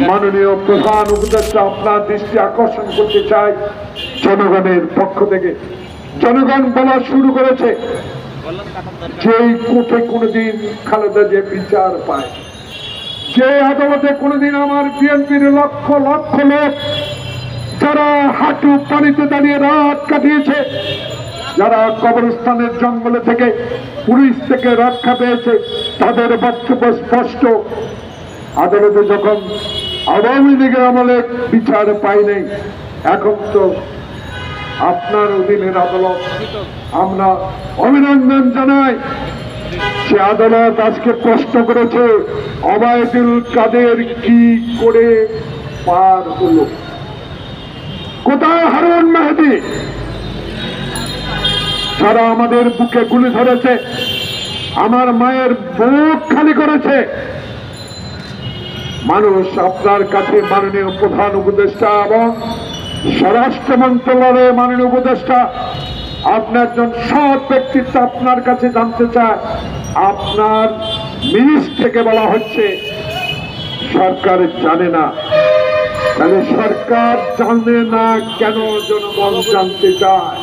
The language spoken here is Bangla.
মাননীয় প্রধান উপদেষ্টা আপনার দৃষ্টি আকর্ষণ করতে চাই জনগণের পক্ষ থেকে। জনগণ বলা শুরু করেছে যে কোর্টে কোনোদিন খালেদা যে বিচার পায়, যে আদালতে কোনোদিন আমার বিএনপির লক্ষ লক্ষ লোক যারা হাঁটু পানিতে দাঁড়িয়ে রাত কাটিয়েছে, যারা কবরস্থানের জঙ্গলে থেকে পুলিশ থেকে রক্ষা পেয়েছে, তাদের বক্তব্য স্পষ্ট। আদালতে যখন আওয়ামী লীগের আমলে বিচার পাই নাই, এখন তো আপনার অধীনের আদালত, আমরা অভিনন্দন জানাই। সে আদালত আজকে প্রশ্ন করেছে ওবায়দুল কাদের কি করে পার হলো, কোথায় হারুন মেহেদী, যারা আমাদের বুকে গুলি ধরেছে, আমার মায়ের বুক খালি করেছে। মানুষ আপনার কাছে মাননীয় প্রধান উপদেষ্টা এবং স্বরাষ্ট্র মন্ত্রণালয়ের মাননীয় উপদেষ্টা, আপনার একজন সৎ ব্যক্তিত্ব আপনার কাছে জানতে চায়। আপনার নিজ থেকে বলা হচ্ছে সরকার জানে না, তাহলে সরকার জানে না কেন জনগণ জানতে চায়?